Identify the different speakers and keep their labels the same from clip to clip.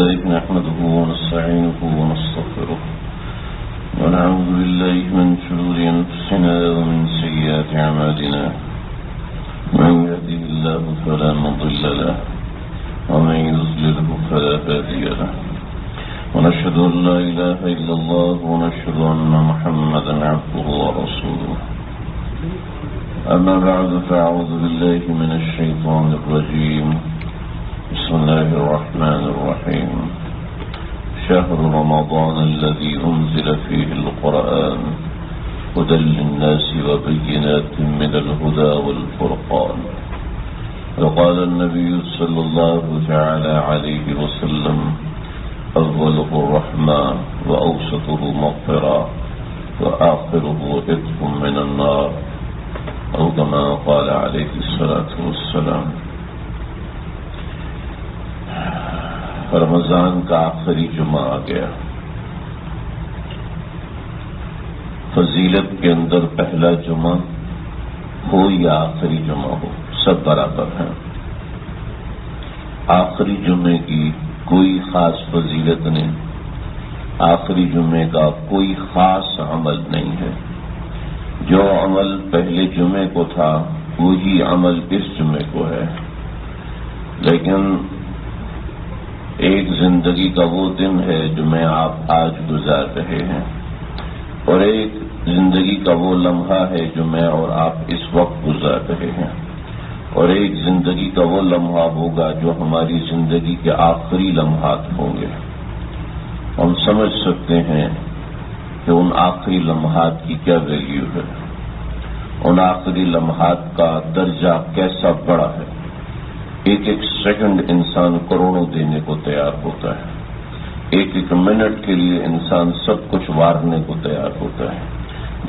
Speaker 1: لله نحمده ونستعينه ونستغفره ونعوذ بالله من شرور أنفسنا ومن سيئات أعمالنا من يهده الله فلا مضل له ومن يضلله فلا هادي له ونشهد أن لا إله إلا الله ونشهد أن محمدا عبده ورسوله أما بعد فأعوذ بالله من الشيطان الرجيم بسم الله الرحمن الرحيم شهر رمضان الذي أنزل فيه القرآن هدى للناس وبينات من الهدى والفرقان وقال النبي صلى الله تعالى عليه وسلم أوله الرحمة وأوسطه مغفرة وآخره عتق من النار أو كما قال عليه الصلاة والسلام. رمضان کا آخری جمعہ آ گیا. فضیلت کے اندر پہلا جمعہ ہو یا آخری جمعہ ہو سب برابر ہیں. آخری جمعے کی کوئی خاص فضیلت نہیں، آخری جمعے کا کوئی خاص عمل نہیں ہے. جو عمل پہلے جمعے کو تھا وہی عمل اس جمعے کو ہے. لیکن ایک زندگی کا وہ دن ہے جو میں آپ آج گزار رہے ہیں، اور ایک زندگی کا وہ لمحہ ہے جو میں اور آپ اس وقت گزار رہے ہیں، اور ایک زندگی کا وہ لمحہ ہوگا جو ہماری زندگی کے آخری لمحات ہوں گے. ہم سمجھ سکتے ہیں کہ ان آخری لمحات کی کیا ویلیو ہے، ان آخری لمحات کا درجہ کیسا بڑا ہے. ایک ایک سیکنڈ انسان کروڑوں دینے کو تیار ہوتا ہے. ایک ایک منٹ کے لیے انسان سب کچھ وارنے کو تیار ہوتا ہے.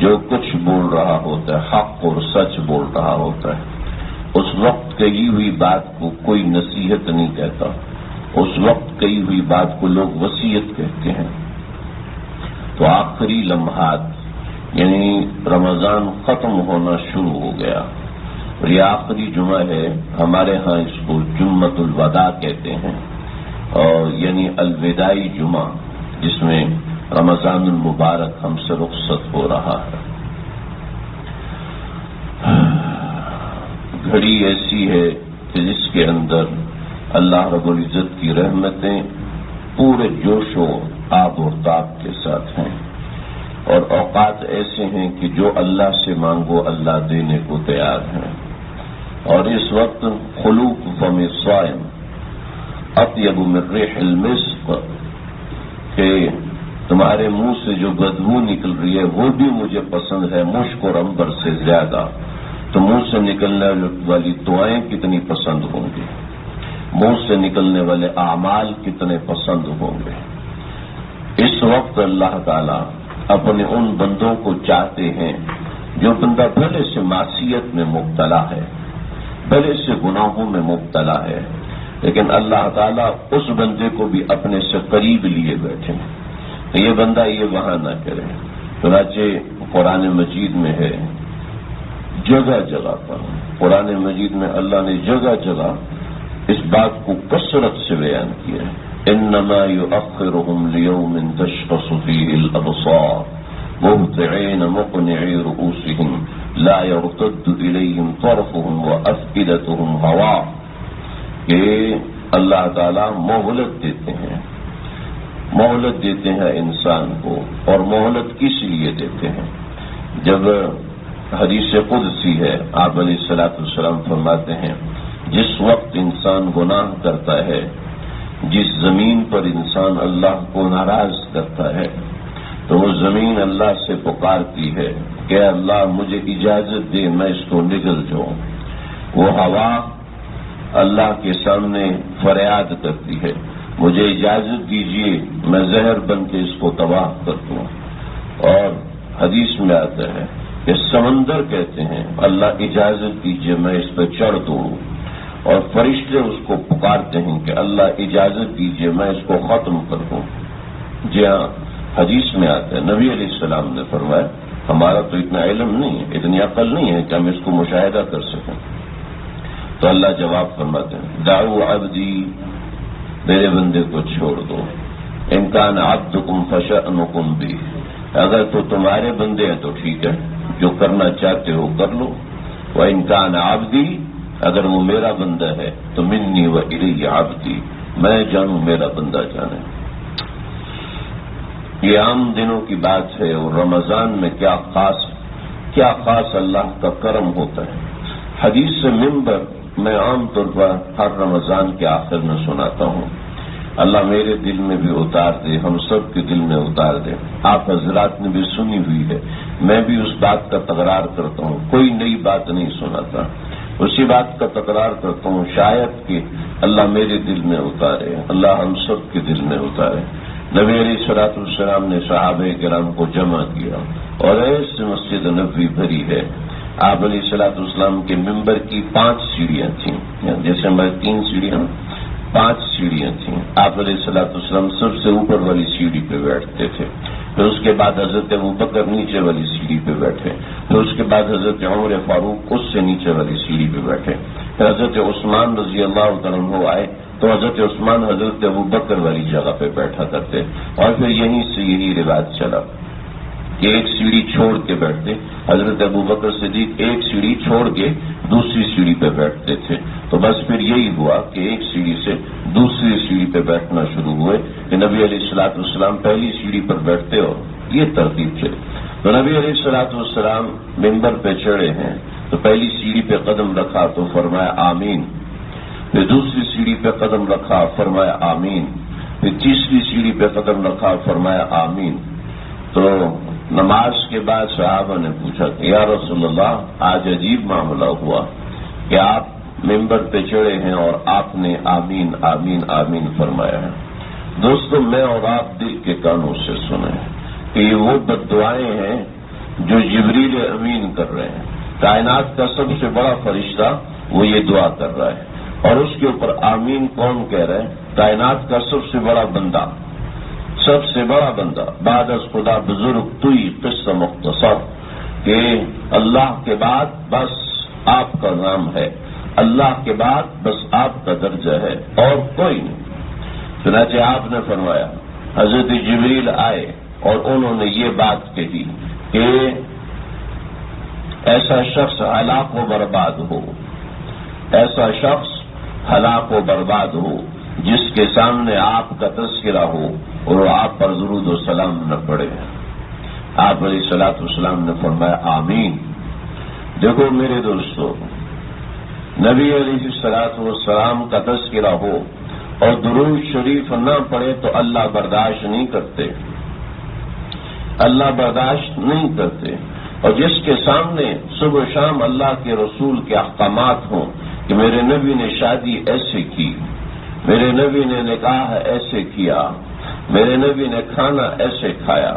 Speaker 1: جو کچھ بول رہا ہوتا ہے حق اور سچ بول رہا ہوتا ہے. اس وقت کہی ہوئی بات کو کوئی نصیحت نہیں کہتا، اس وقت کہی ہوئی بات کو لوگ وصیت کہتے ہیں. تو آخری لمحات یعنی رمضان ختم ہونا شروع ہو گیا، اور یہ آخری جمعہ ہے. ہمارے ہاں اس کو جمعۃ الوداع کہتے ہیں، اور یعنی الوداعی جمعہ جس میں رمضان المبارک ہم سے رخصت ہو رہا ہے. گھڑی ایسی ہے کہ جس کے اندر اللہ رب العزت کی رحمتیں پورے جوش و آب و تاب کے ساتھ ہیں، اور اوقات ایسے ہیں کہ جو اللہ سے مانگو اللہ دینے کو تیار ہیں. اور اس وقت خلوق فم الصائم اطیب من ریح المسک، کہ تمہارے منہ سے جو بدبو نکل رہی ہے وہ بھی مجھے پسند ہے مشک اور عنبر سے زیادہ. تو منہ سے نکلنے والی دعائیں کتنی پسند ہوں گی، منہ سے نکلنے والے اعمال کتنے پسند ہوں گے. اس وقت اللہ تعالیٰ اپنے ان بندوں کو چاہتے ہیں جو بندہ بھلے سے معصیت میں مبتلا ہے، بھلے سے گناہوں میں مبتلا ہے، لیکن اللہ تعالیٰ اس بندے کو بھی اپنے سے قریب لیے بیٹھے. یہ بندہ یہ وہاں نہ کرے. چنانچہ قرآن مجید میں ہے جگہ جگہ پر، قرآن مجید میں اللہ نے جگہ جگہ اس بات کو کثرت سے بیان کیا ہے. انما یؤخرهم لیوم تشخص فیہ الابصار مہطعین مقنعی رؤوسهم لا یرتد الیہم طرفهم وافئدتهم ہواء، کہ اللہ تعالیٰ مہلت دیتے ہیں انسان کو. اور مہلت کس لیے دیتے ہیں؟ جب حدیث قدسی ہے آپ علیہ الصلوۃ والسلام فرماتے ہیں جس وقت انسان گناہ کرتا ہے، جس زمین پر انسان اللہ کو ناراض کرتا ہے، تو وہ زمین اللہ سے پکارتی ہے کہ اللہ مجھے اجازت دے میں اس کو نگل جاؤں. وہ ہوا اللہ کے سامنے فریاد کرتی ہے مجھے اجازت دیجیے میں زہر بن کے اس کو تباہ کر دوں. اور حدیث میں آتا ہے کہ سمندر کہتے ہیں اللہ اجازت دیجیے میں اس پہ چڑھ دوں، اور فرشتے اس کو پکارتے ہیں کہ اللہ اجازت دیجیے میں اس کو ختم کر دوں. جی ہاں، حدیث میں آتا ہے نبی علیہ السلام نے فرمایا ہمارا تو اتنا علم نہیں ہے، اتنی عقل نہیں ہے کہ ہم اس کو مشاہدہ کر سکیں. تو اللہ جواب فرماتے ہیں دعو عبدی میرے بندے کو چھوڑ دو. ان کان عبدکم فشأنکم بھی، اگر تو تمہارے بندے ہیں تو ٹھیک ہے، جو کرنا چاہتے ہو کر لو. وَإِن كَانَ عَبْدِي، اگر وہ میرا بندہ ہے تو منی وَإِلَيَّ عَبْدِي، میں جانوں میرا بندہ جانے. یہ عام دنوں کی بات ہے، اور رمضان میں کیا خاص اللہ کا کرم ہوتا ہے. حدیث سے منبر میں عام طور پر ہر رمضان کے آخر میں سناتا ہوں. اللہ میرے دل میں بھی اتار دے، ہم سب کے دل میں اتار دے. آپ حضرات نے بھی سنی ہوئی ہے، میں بھی اس بات کا تکرار کرتا ہوں، کوئی نئی بات نہیں سناتا، اسی بات کا تکرار کرتا ہوں. شاید کہ اللہ میرے دل میں اتارے، اللہ ہم سب کے دل میں اتارے. نبی علیہ الصلوۃ والسلام نے صحابہ کرام کو جمع کیا اور ایسے مسجد نبوی بھری ہے. آپ علیہ الصلوۃ والسلام کے ممبر کی 5 سیڑھیاں تھیں، جیسے ہمارے 3 سیڑھیاں، 5 سیڑھیاں تھیں. آپ علیہ الصلوۃ والسلام سب سے اوپر والی سیڑھی پہ بیٹھتے تھے، پھر اس کے بعد حضرت ابوبکر نیچے والی سیڑھی پہ بیٹھے، پھر اس کے بعد حضرت عمر فاروق اس سے نیچے والی سیڑھی پہ بیٹھے، پھر حضرت عثمان رضی اللہ تعالیٰ عنہ آئے تو حضرت عثمان حضرت ابوبکر والی جگہ پہ بیٹھا کرتے، اور پھر یہیں سے یہی رواج چلا کہ ایک سیڑھی چھوڑ کے بیٹھتے. حضرت ابوبکر صدیق ایک سیڑھی چھوڑ کے دوسری سیڑھی پہ بیٹھتے تھے. تو بس پھر یہی ہوا کہ ایک سیڑھی سے دوسری سیڑھی پہ بیٹھنا شروع ہوئے کہ نبی علیہ الصلوۃ والسلام پہلی سیڑھی پر بیٹھتے اور یہ ترتیب چلی. تو نبی علیہ الصلوۃ والسلام ممبر پہ چڑھے ہیں تو پہلی سیڑھی پہ قدم رکھا تو فرمایا آمین، پھر دوسری سیڑھی پہ قدم رکھا فرمایا آمین، پھر تیسری سیڑھی پہ قدم رکھا فرمایا آمین. تو نماز کے بعد صحابہ نے پوچھا کہ یا رسول اللہ، آج عجیب معاملہ ہوا کہ آپ ممبر پہ چڑھے ہیں اور آپ نے آمین آمین آمین فرمایا ہے. دوستو، میں اور آپ دل کے کانوں سے سنیں کہ یہ وہ بد دعائیں ہیں جو جبریل امین کر رہے ہیں. کائنات کا سب سے بڑا فرشتہ وہ یہ دعا کر رہا ہے، اور اس کے اوپر آمین کون کہہ رہا ہے؟ کائنات کا سب سے بڑا بندہ، سب سے بڑا بندہ، بعد از خدا بزرگ توئی قصہ مختصر، کہ اللہ کے بعد بس آپ کا نام ہے، اللہ کے بعد بس آپ کا درجہ ہے اور کوئی نہیں. چنانچہ آپ نے فرمایا حضرت جبریل آئے اور انہوں نے یہ بات کہی کہ ایسا شخص ہلاک و برباد ہو، ایسا شخص ہلاک و برباد ہو جس کے سامنے آپ کا تذکرہ ہو اور آپ پر درود و سلام نہ پڑے. آپ علیہ الصلوۃ والسلام نے فرمایا آمین. دیکھو میرے دوستو، نبی علیہ الصلوۃ والسلام کا تذکرہ ہو اور درود شریف نہ پڑے تو اللہ برداشت نہیں کرتے، اللہ برداشت نہیں کرتے. اور جس کے سامنے صبح شام اللہ کے رسول کے احکامات ہوں کہ میرے نبی نے شادی ایسے کی، میرے نبی نے نکاح ایسے کیا، میرے نبی نے کھانا ایسے کھایا،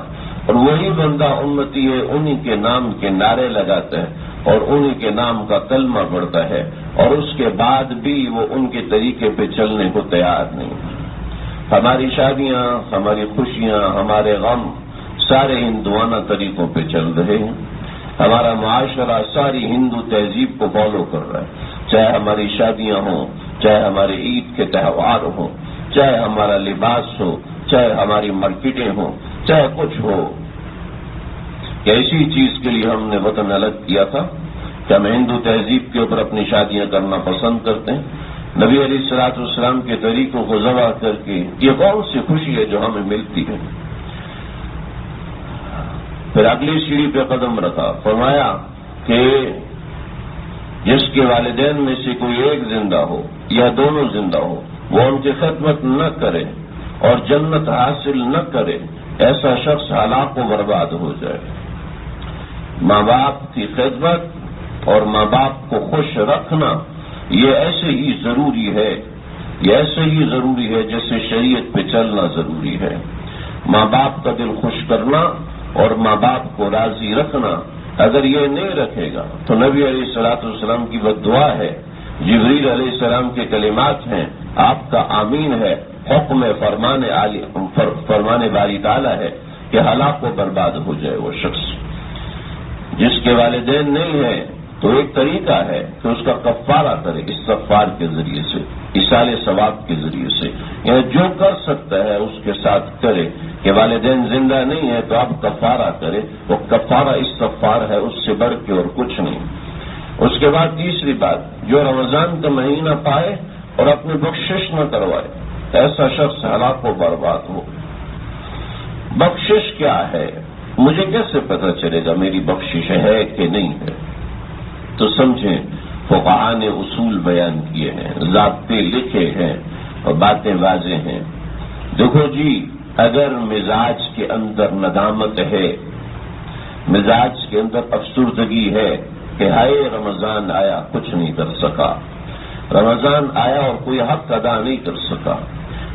Speaker 1: اور وہی بندہ امتی ہے، انہی کے نام کے نعرے لگاتا ہے اور انہی کے نام کا کلمہ پڑھتا ہے، اور اس کے بعد بھی وہ ان کے طریقے پہ چلنے کو تیار نہیں. ہماری شادیاں، ہماری خوشیاں، ہمارے غم سارے ہندوانہ طریقوں پہ چل رہے ہیں. ہمارا معاشرہ ساری ہندو تہذیب کو فالو کر رہا ہے، چاہے ہماری شادیاں ہوں، چاہے ہمارے عید کے تہوار ہوں، چاہے ہمارا لباس ہو، چاہے ہماری مارکیٹیں ہوں، چاہے کچھ ہو. ایسی چیز کے لیے ہم نے وطن الگ کیا تھا کہ ہم ہندو تہذیب کے اوپر اپنی شادیاں کرنا پسند کرتے ہیں. نبی علیہ الصلوۃ والسلام کے طریقوں کو ذبح کر کے یہ کون سی خوشی ہے جو ہمیں ملتی ہے. پھر اگلی سیڑھی پہ قدم رکھا، فرمایا کہ جس کے والدین میں سے کوئی ایک زندہ ہو یا دونوں زندہ ہو، وہ ان کی خدمت نہ کرے اور جنت حاصل نہ کرے، ایسا شخص ہلاک و برباد ہو جائے. ماں باپ کی خدمت اور ماں باپ کو خوش رکھنا یہ ایسے ہی ضروری ہے، یہ ایسے ہی ضروری ہے جیسے شریعت پہ چلنا ضروری ہے. ماں باپ کا دل خوش کرنا اور ماں باپ کو راضی رکھنا، اگر یہ نہیں رکھے گا تو نبی علیہ الصلوۃ والسلام کی بد دعا ہے، جبریل علیہ السلام کے کلمات ہیں، آپ کا آمین ہے، حکم فرمانے باری تعالیٰ ہے کہ ہلاک و برباد ہو جائے وہ شخص. جس کے والدین نہیں ہیں تو ایک طریقہ ہے کہ اس کا کفارہ کرے استغفار کے ذریعے سے، ایصال ثواب کے ذریعے سے، یعنی جو کر سکتا ہے اس کے ساتھ کرے۔ کہ والدین زندہ نہیں ہے تو آپ کفارہ کرے، وہ کفارہ استغفار ہے، اس سے بڑھ کے اور کچھ نہیں۔ اس کے بعد تیسری بات، جو رمضان کا مہینہ پائے اور اپنی بخشش نہ کروائے، ایسا شخص ہلاک و برباد ہو۔ بخشش کیا ہے؟ مجھے کیسے پتہ چلے گا میری بخشش ہے کہ نہیں ہے؟ تو سمجھیں، فقہاء نے اصول بیان کیے ہیں، ضابطے لکھے ہیں اور باتیں واضح ہیں۔ دیکھو جی، اگر مزاج کے اندر ندامت ہے، مزاج کے اندر افسردگی ہے کہ ہائے رمضان آیا کچھ نہیں کر سکا، رمضان آیا اور کوئی حق ادا نہیں کر سکا،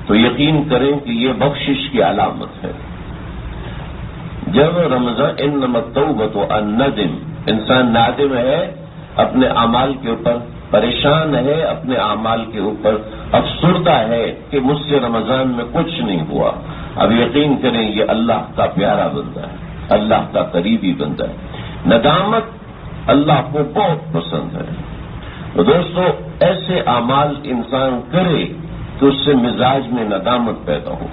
Speaker 1: تو یقین کریں کہ یہ بخشش کی علامت ہے۔ جب رمضان انما التوبۃ الندم، انسان نادم ہے اپنے اعمال کے اوپر، پریشان ہے اپنے اعمال کے اوپر، افسردہ ہے کہ مجھ سے رمضان میں کچھ نہیں ہوا، اب یقین کریں یہ اللہ کا پیارا بندہ ہے، اللہ کا قریبی بندہ ہے۔ ندامت اللہ کو بہت پسند ہے۔ تو دوستو، ایسے اعمال انسان کرے کہ اس سے مزاج میں ندامت پیدا ہو۔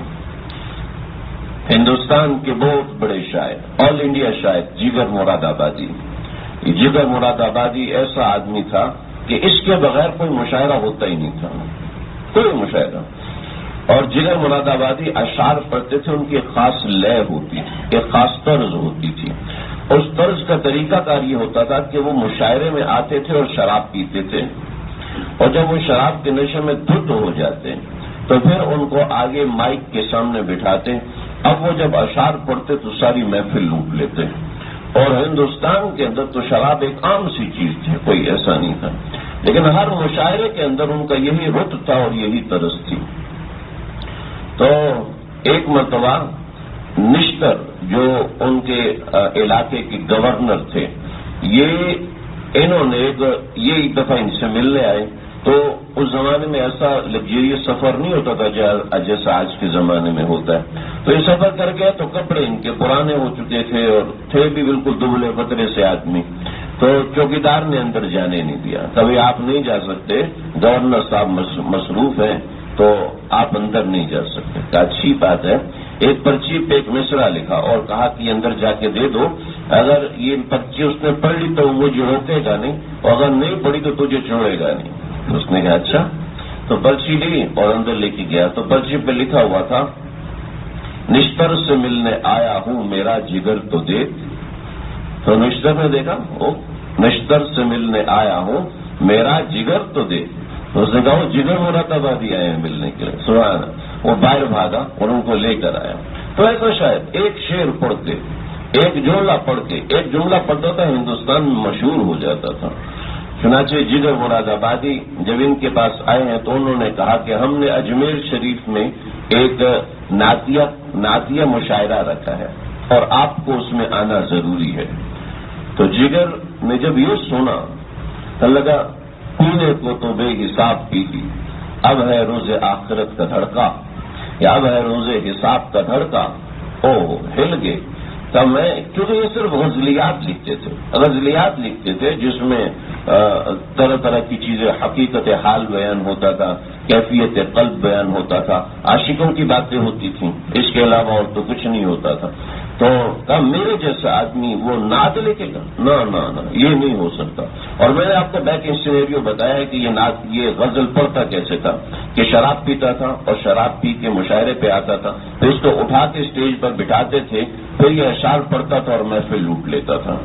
Speaker 1: ہندوستان کے بہت بڑے شاعر، آل انڈیا شاعر جگر مراد آبادی، جگر مراد آبادی ایسا آدمی تھا کہ اس کے بغیر کوئی مشاعرہ ہوتا ہی نہیں تھا، کوئی مشاعرہ۔ اور جگر مراد آبادی اشعار پڑھتے تھے، ان کی ایک خاص لے ہوتی تھی، ایک خاص طرز ہوتی تھی۔ اس طرز کا طریقہ کار یہ ہوتا تھا کہ وہ مشاعرے میں آتے تھے اور شراب پیتے تھے، اور جب وہ شراب کے نشے میں دھت ہو جاتے تو پھر ان کو آگے مائک کے سامنے بٹھاتے، اب وہ جب اشعار پڑھتے تو ساری محفل لوٹ لیتے۔ اور ہندوستان کے اندر تو شراب ایک عام سی چیز تھی، کوئی ایسا نہیں تھا، لیکن ہر مشاعرے کے اندر ان کا یہی رت تھا اور یہی طرز تھی۔ تو ایک مرتبہ نشتر جو ان کے علاقے کے گورنر تھے، انہوں نے ایک دفعہ ان سے ملنے آئے، تو اس زمانے میں ایسا لگژریس سفر نہیں ہوتا تھا جیسا آج کے زمانے میں ہوتا ہے۔ تو یہ سفر کر گیا تو کپڑے ان کے پرانے ہو چکے تھے اور تھے بھی بالکل دبلے پتلے سے آدمی، تو چوکیدار نے اندر جانے نہیں دیا، کبھی آپ نہیں جا سکتے، گورنر صاحب مصروف ہیں تو آپ اندر نہیں جا سکتے۔ تو اچھی بات ہے، ایک پرچی پہ ایک مصرع لکھا اور کہا کہ اندر جا کے دے دو، اگر یہ پرچی اس نے پڑھ لی تو مجھے روکے گا نہیں، اور اگر نہیں پڑھی تو تجھے چھوڑے گا نہیں۔ اس نے کہا اچھا، تو پرچی لی اور اندر لے کے گیا، تو پرچی پہ لکھا ہوا تھا، نشتر سے ملنے آیا ہوں میرا جگر تو دے۔ تو نشتر نے دیکھا، نشتر سے ملنے آیا ہوں میرا جگر تو دے۔ تو اس نے کہا وہ جگر مراد آبادی آئے ہیں ملنے کے لیے، سبحان اللہ۔ وہ باہر بھاگا اور ان کو لے کر آیا۔ تو ایسا شاید ایک شعر پڑھ کے، ایک جملہ پڑھ کے، ایک جملہ پڑھتا تھا ہندوستان میں مشہور ہو جاتا تھا۔ چنانچہ جگر مراد آبادی جب ان کے پاس آئے ہیں تو انہوں نے کہا کہ ہم نے اجمیر شریف میں ایک نعتیہ مشاعرہ رکھا ہے اور آپ کو اس میں آنا ضروری ہے۔ تو جگر نے جب یہ سنا تو لگا پینے کو تو بے حساب پی لی، اب ہے روز آخرت کا دھڑکا، یا اب ہے روز حساب کا دھڑکا، ہل گئے۔ تب میں، کیونکہ یہ صرف غزلیات لکھتے تھے جس میں طرح طرح کی چیزیں، حقیقت حال بیان ہوتا تھا، کیفیت قلب بیان ہوتا تھا، عاشقوں کی باتیں ہوتی تھیں، اس کے علاوہ اور تو کچھ نہیں ہوتا تھا۔ تو کہا میرے جیسا آدمی وہ نعت لکھے گا؟ نہ یہ نہیں ہو سکتا۔ اور میں نے آپ کو بیک سینیریو بتایا کہ یہ غزل پڑھتا کیسے تھا، کہ شراب پیتا تھا اور شراب پی کے مشاعرے پہ آتا تھا، پھر اس کو اٹھا کے اسٹیج پر بٹھاتے تھے، پھر یہ اشعار پڑھتا تھا اور محفل لوٹ لیتا تھا۔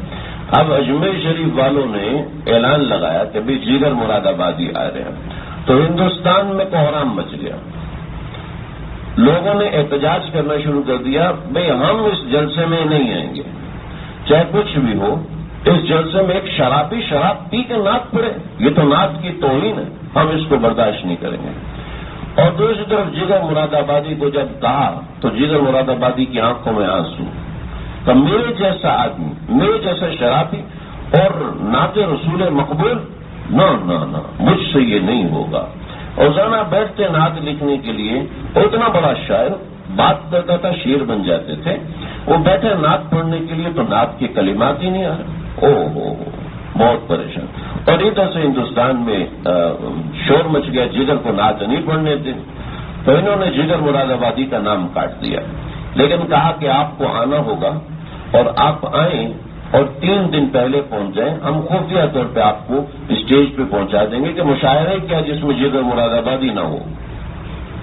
Speaker 1: اب اجمیر شریف والوں نے اعلان لگایا کہ بھئی جگر مراد آبادی آ رہے ہیں، تو ہندوستان میں کوہرام مچ گیا، لوگوں نے احتجاج کرنا شروع کر دیا، بھئی ہم اس جلسے میں نہیں آئیں گے، چاہے کچھ بھی ہو، اس جلسے میں ایک شرابی شراب پی کے نعت پڑھے، یہ تو نعت کی توہین ہے، ہم اس کو برداشت نہیں کریں گے۔ اور دوسری طرف جگر مراد آبادی کو جب کہا تو جگر مراد آبادی کی آنکھوں میں آنسو، تو میرے جیسا آدمی، میرے جیسا شرابی اور نعت رسول مقبول، نہ مجھ سے یہ نہیں ہوگا۔ روزانہ بیٹھتے نعت لکھنے کے لیے، اور اتنا بڑا شاعر بات کرتا تھا، شعر بن جاتے تھے، وہ بیٹھے نعت پڑھنے کے لیے تو نعت کے کلمات ہی نہیں آ رہے۔ بہت پریشان. اور ادھر سے ہندوستان میں شور مچ گیا، جگر کو نعت نہیں پڑھنے تھے، تو انہوں نے جگر مراد آبادی کا نام کاٹ دیا، لیکن کہا کہ آپ کو آنا ہوگا اور آپ آئیں اور 3 دن پہلے پہنچ جائیں، ہم خفیہ طور پہ آپ کو اسٹیج پہ پہنچا دیں گے کہ مشاعرہ کیا جس میں جگر مراد آبادی نہ ہو.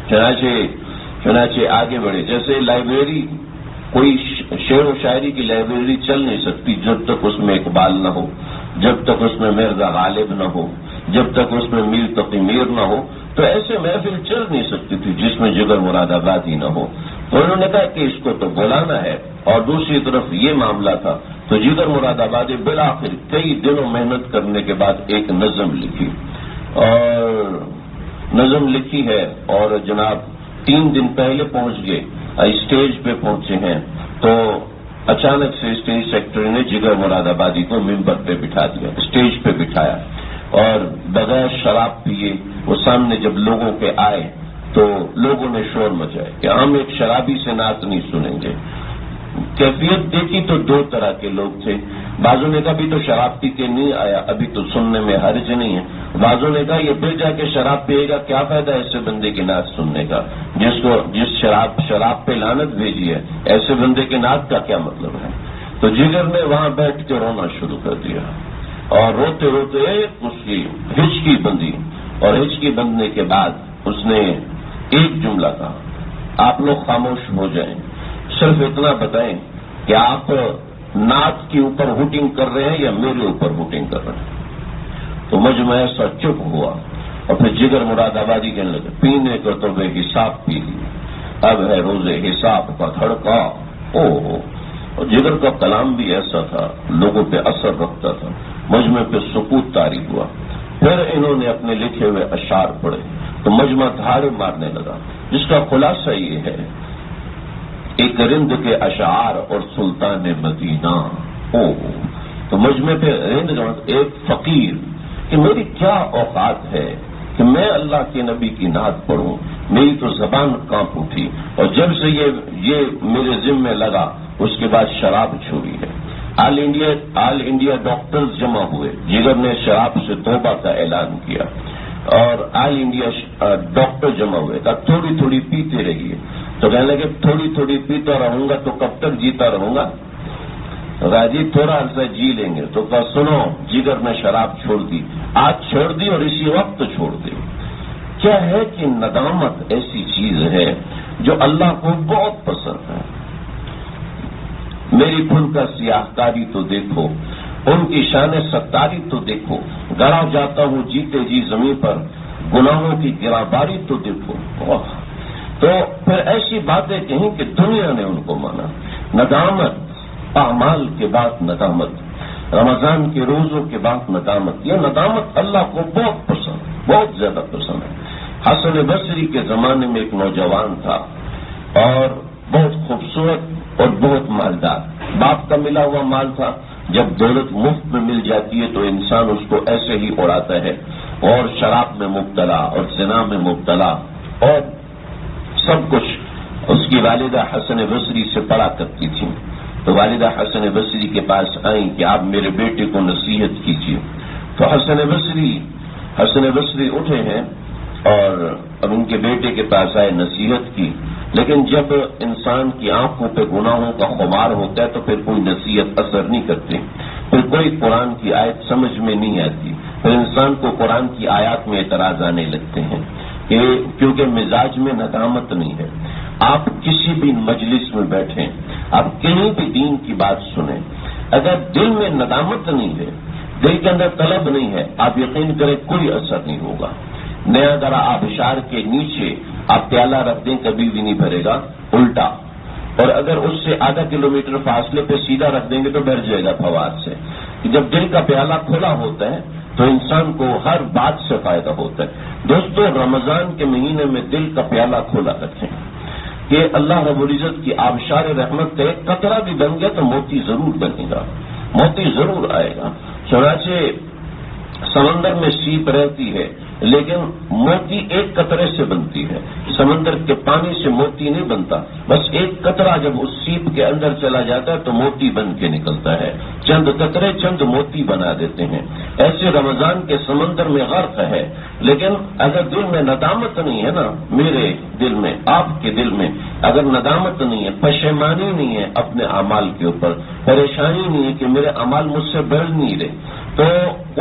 Speaker 1: چنانچہ آگے بڑھے. جیسے لائبریری، کوئی شعر و شاعری کی لائبریری چل نہیں سکتی جب تک اس میں اقبال نہ ہو، جب تک اس میں مرزا غالب نہ ہو، جب تک اس میں میر تقی میر نہ ہو، تو ایسے محفل چل نہیں سکتی تھی جس میں جگر مراد آبادی نہ ہو. تو انہوں نے کہا کہ اس کو تو بلانا ہے، اور دوسری طرف یہ معاملہ تھا. تو جگر مراد آبادی بالآخر کئی دنوں محنت کرنے کے بعد ایک نظم لکھی، اور نظم لکھی ہے، اور جناب 3 دن پہلے پہنچ گئے، اسٹیج پہ پہنچے ہیں تو اچانک سے اسٹیج سیکرٹری نے جگر مراد آبادی کو ممبر پہ بٹھا دیا، اسٹیج پہ بٹھایا، اور بغیر شراب پیے وہ سامنے جب لوگوں کے آئے تو لوگوں نے شور مچائے کہ ہم ایک شرابی سے نعت نہیں سنیں گے. کیفیت دیکھی تو 2 طرح کے لوگ تھے. بعضوں نے کہا ابھی تو شراب پی کے نہیں آیا، ابھی تو سننے میں حرج نہیں ہے. بعضوں نے کہا یہ پھر جا کے شراب پیے گا، کیا فائدہ ایسے بندے کی نعت سننے کا جس شراب پہ لعنت بھیجی ہے، ایسے بندے کے نعت کا کیا مطلب ہے. تو جگر نے وہاں بیٹھ کے رونا شروع کر دیا، اور روتے روتے اس کی ہچکی بندھی، اور ہچکی بندھنے کے بعد اس نے ایک جملہ کہا، آپ لوگ خاموش ہو جائیں، صرف اتنا بتائیں کہ آپ نعت کے اوپر ہوٹنگ کر رہے ہیں یا میرے اوپر ہوٹنگ کر رہے ہیں. تو مجمع ایسا چپ ہوا، اور پھر جگر مراد آبادی کہنے لگے پینے کو تو بے حساب پی لی، اب ہے روزے حساب کا دھڑکا. اور جگر کا کلام بھی ایسا تھا، لوگوں پہ اثر رکھتا تھا. مجمع پہ سکوت طاری ہوا. پھر انہوں نے اپنے لکھے ہوئے اشعار پڑھے تو مجمع دھاڑے مارنے لگا، جس کا خلاصہ یہ ہے، ایک رند کے اشعار اور سلطان مدینہ. تو مجمع پہ رند ایک فقیر کہ میری کیا اوقات ہے کہ میں اللہ کے نبی کی نعت پڑھوں، میری تو زبان کانپ اٹھی. اور جب سے یہ میرے ذمے لگا اس کے بعد شراب چھوڑی ہے. آل انڈیا ڈاکٹرز جمع ہوئے، جگر نے شراب سے توبہ کا اعلان کیا، اور آل انڈیا ڈاکٹر جمع ہوئے، کہا تھوڑی تھوڑی پیتے رہیے. تو کہنے لگے تھوڑی تھوڑی پیتا رہوں گا تو کب تک جیتا رہوں گا، راجی تھوڑا عرصہ جی لیں گے. تو کہا سنو، جگر نے شراب چھوڑ دی، آج چھوڑ دی اور اسی وقت چھوڑ دی. کیا ہے کہ ندامت ایسی چیز ہے جو اللہ کو بہت پسند ہے. میری پھول کا سیاہ کاری تو دیکھو، ان کی شان ستاری تو دیکھو، گڑا جاتا ہوں جیتے جی زمین پر، گناہوں کی گراباری تو دیکھو. تو پھر ایسی باتیں کہیں کہ دنیا نے ان کو مانا. ندامت، اعمال کے بعد ندامت، رمضان کے روزوں کے بعد ندامت. یہ ندامت اللہ کو بہت پسند، بہت زیادہ پسند ہے. حسن بصری کے زمانے میں ایک نوجوان تھا، اور بہت خوبصورت اور بہت مالدار. باپ کا ملا ہوا مال تھا. جب دولت مفت میں مل جاتی ہے تو انسان اس کو ایسے ہی اڑاتا ہے، اور شراب میں مبتلا اور زنا میں مبتلا اور سب کچھ. اس کی والدہ حسن بصری سے پڑھا کرتی تھی. تو والدہ حسن بصری کے پاس آئیں کہ آپ میرے بیٹے کو نصیحت کیجیے. تو حسن بصری اٹھے ہیں اور اب ان کے بیٹے کے پاس آئے، نصیحت کی. لیکن جب انسان کی آنکھوں پہ گناہوں کا خمار ہوتا ہے تو پھر کوئی نصیحت اثر نہیں کرتی، پھر کوئی قرآن کی آیت سمجھ میں نہیں آتی، پھر انسان کو قرآن کی آیات میں اعتراض آنے لگتے ہیں کہ کیونکہ مزاج میں ندامت نہیں ہے. آپ کسی بھی مجلس میں بیٹھیں، آپ کہیں بھی دین کی بات سنیں، اگر دل میں ندامت نہیں ہے، دل کے اندر طلب نہیں ہے، آپ یقین کریں کوئی اثر نہیں ہوگا. نیا ذرا آبشار کے نیچے آپ پیالہ رکھ دیں کبھی بھی نہیں بھرے گا، الٹا. اور اگر اس سے آدھا کلومیٹر فاصلے پہ سیدھا رکھ دیں گے تو بھر جائے گا فوار سے. جب دل کا پیالہ کھلا ہوتا ہے تو انسان کو ہر بات سے فائدہ ہوتا ہے. دوستو، رمضان کے مہینے میں دل کا پیالہ کھلا رکھیں کہ اللہ رب العزت کی آبشار رحمت کا ایک قطرہ بھی بن گیا تو موتی ضرور بنے گا، موتی ضرور آئے گا. چنانچہ سمندر میں سیپ رہتی ہے لیکن موتی ایک قطرے سے بنتی ہے، سمندر کے پانی سے موتی نہیں بنتا، بس ایک قطرہ جب اس سیپ کے اندر چلا جاتا ہے تو موتی بن کے نکلتا ہے، چند قطرے چند موتی بنا دیتے ہیں۔ ایسے رمضان کے سمندر میں غرق ہے، لیکن اگر دل میں ندامت نہیں ہے نا، میرے دل میں، آپ کے دل میں اگر ندامت نہیں ہے، پشیمانی نہیں ہے اپنے اعمال کے اوپر، پریشانی نہیں ہے کہ میرے اعمال مجھ سے بڑھ نہیں رہے، تو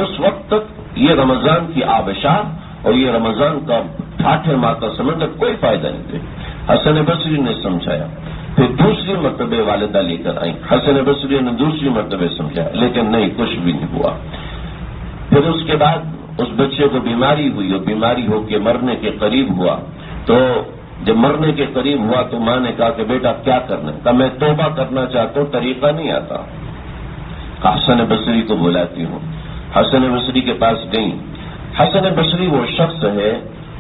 Speaker 1: اس وقت تک یہ رمضان کی آبشار اور یہ رمضان کا ٹھاٹھے ماہ کا سمندر کوئی فائدہ نہیں دے۔ حسن بصری نے سمجھایا، پھر دوسری مرتبہ والدہ لے کر آئی، حسن بصری نے دوسری مرتبہ سمجھایا، لیکن نہیں، کچھ بھی نہیں ہوا۔ پھر اس کے بعد اس بچے کو بیماری ہوئی اور بیماری ہو کے مرنے کے قریب ہوا، تو جب مرنے کے قریب ہوا تو ماں نے کہا کہ بیٹا کیا کرنا ہے؟ کہا میں توبہ کرنا چاہتا ہوں، طریقہ نہیں آتا۔ حسن بصری کو بلاتی ہوں، حسن بصری کے پاس گئی۔ حسن بصری وہ شخص ہے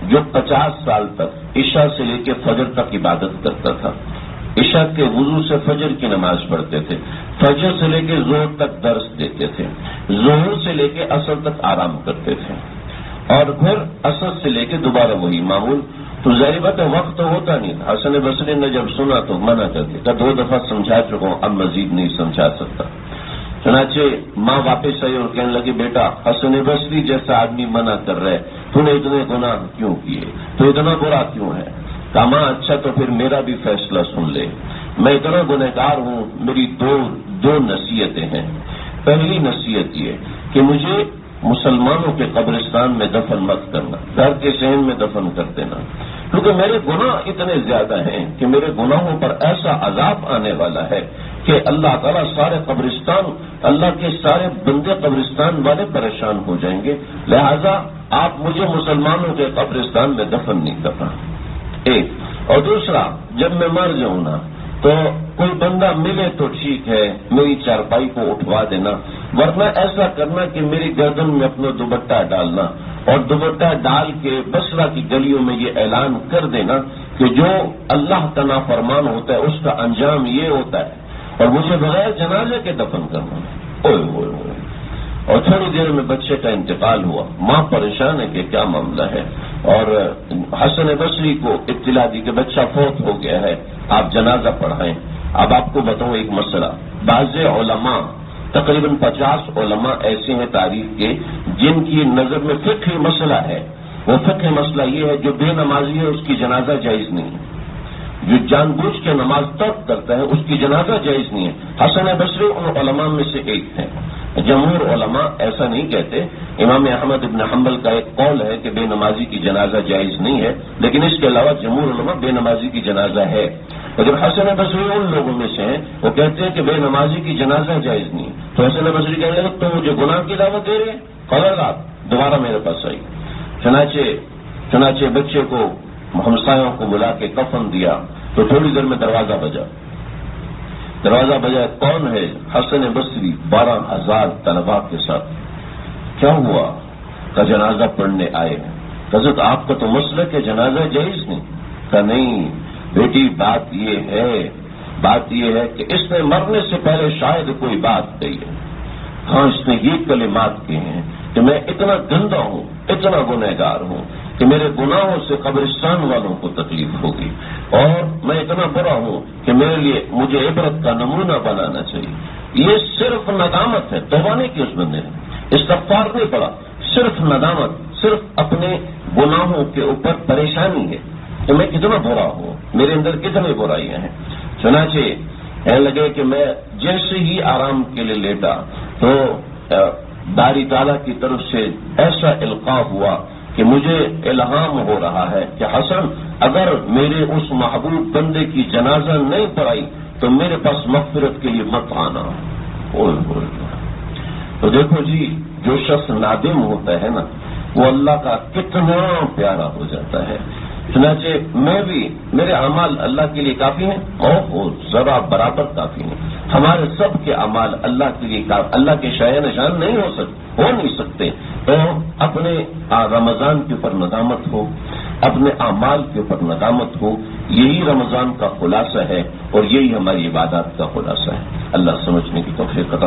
Speaker 1: جو 50 سال تک عشاء سے لے کے فجر تک عبادت کرتا تھا، عشاء کے وضو سے فجر کی نماز پڑھتے تھے، فجر سے لے کے ظہر تک درس دیتے تھے، ظہر سے لے کے عصر تک آرام کرتے تھے، اور پھر عصر سے لے کے دوبارہ وہی معمول۔ تو ظاہر بات ہے وقت تو ہوتا نہیں تھا۔ حسن بصری نے جب سنا تو منع کر دیا، 2 دفعہ سمجھا چکا ہوں، اب مزید نہیں سمجھا سکتا۔ چنانچہ ماں واپس آئی اور کہنے لگی بیٹا حسن بصری جیسا آدمی منع کر رہے، تو نے اتنے گناہ کیوں کیے، تو اتنا برا کیوں ہے؟ کہا ماں اچھا تو پھر میرا بھی فیصلہ سن لے، میں اتنا گنہگار ہوں، میری دو نصیحتیں ہیں۔ پہلی نصیحت یہ کہ مجھے مسلمانوں کے قبرستان میں دفن مت کرنا، گھر کے صحن میں دفن کر دینا، کیونکہ میرے گناہ اتنے زیادہ ہیں کہ میرے گناہوں پر ایسا عذاب آنے والا ہے کہ اللہ تعالیٰ سارے قبرستان، اللہ کے سارے بندے قبرستان والے پریشان ہو جائیں گے، لہذا آپ مجھے مسلمانوں کے قبرستان میں دفن نہیں کرنا، ایک۔ اور دوسرا، جب میں مر جاؤں نا تو کوئی بندہ ملے تو ٹھیک ہے، میری چارپائی کو اٹھوا دینا، ورنہ ایسا کرنا کہ میری گردن میں اپنا دوپٹہ ڈالنا اور دوپٹہ ڈال کے بصرہ کی گلیوں میں یہ اعلان کر دینا کہ جو اللہ کا نافرمان ہوتا ہے اس کا انجام یہ ہوتا ہے، اور مجھے بغیر جنازے کے دفن کرنا۔ اوئے ہوئے ہوئے۔ اور تھوڑی دیر میں بچے کا انتقال ہوا، ماں پریشان ہے کہ کیا معاملہ ہے، اور حسن بصری کو اطلاع دی کہ بچہ فوت ہو گیا ہے، آپ جنازہ پڑھائیں۔ اب آپ کو بتاؤں ایک مسئلہ، بعض علماء، تقریباً 50 علماء ایسے ہیں تاریخ کے جن کی نظر میں فقہی مسئلہ ہے، وہ فقہی مسئلہ یہ ہے جو بے نمازی ہے اس کی جنازہ جائز نہیں ہے، جو جان بوجھ کے نماز ترک کرتا ہے اس کی جنازہ جائز نہیں ہے۔ حسن بصری ان علماء میں سے ایک ہیں۔ جمہور علماء ایسا نہیں کہتے، امام احمد ابن حنبل کا ایک قول ہے کہ بے نمازی کی جنازہ جائز نہیں ہے، لیکن اس کے علاوہ جمہور علماء بے نمازی کی جنازہ ہے۔ اور جب حسن بصری ان لوگوں میں سے ہیں وہ کہتے ہیں کہ بے نمازی کی جنازہ جائز نہیں، تو حسن بصری کہنے لگے تو مجھے گناہ کی دعوت دے رہے ہیں، خبردار۔ دوبارہ میرے پاس آئی، چنانچہ بچے کو ہمسایوں کو بلا کے کفن دیا، تو تھوڑی دیر میں دروازہ بجا، کون ہے؟ حسن بصری 12,000 طلباء کے ساتھ۔ کیا ہوا؟ کہ جنازہ پڑھنے آئے ہیں۔ حضرت آپ کا تو مسئلہ کہ جنازہ جائز نہیں؟ کہ نہیں بیٹی، بات یہ ہے کہ اس نے مرنے سے پہلے شاید کوئی بات کہی ہے، ہاں اس نے یہ کلمات کہے ہیں کہ میں اتنا گندا ہوں، اتنا گنہگار ہوں کہ میرے گناہوں سے قبرستان والوں کو تکلیف ہوگی، اور میں اتنا برا ہوں کہ مجھے عبرت کا نمونہ بنانا چاہیے۔ یہ صرف ندامت ہے، توبہ نہیں کی اس بندے نے، استغفار نہیں پڑا، صرف ندامت، صرف اپنے گناہوں کے اوپر پریشانی ہے کہ میں کتنا برا ہوں، میرے اندر کتنی برائیاں ہیں۔ چنانچہ کہنے لگے کہ میں جیسے ہی آرام کے لیے لیٹا تو باری تعالیٰ کی طرف سے ایسا القاء ہوا کہ مجھے الہام ہو رہا ہے کہ حسن، اگر میرے اس محبوب بندے کی جنازہ نہیں پڑھائی تو میرے پاس مغفرت کے لیے مت آنا۔ تو دیکھو جی، جو شخص نادم ہوتا ہے نا وہ اللہ کا کتنا پیارا ہو جاتا ہے۔ چنانچہ میرے اعمال اللہ کے لیے کافی ہیں، اور ذرا برابر کافی ہیں۔ ہمارے سب کے اعمال اللہ کے لیے اللہ کے شایع نشان نہیں ہو نہیں سکتے۔ تو اپنے رمضان کے اوپر ندامت ہو، اپنے اعمال کے اوپر ندامت ہو، یہی رمضان کا خلاصہ ہے اور یہی ہماری عبادات کا خلاصہ ہے۔ اللہ سمجھنے کی توفیق عطا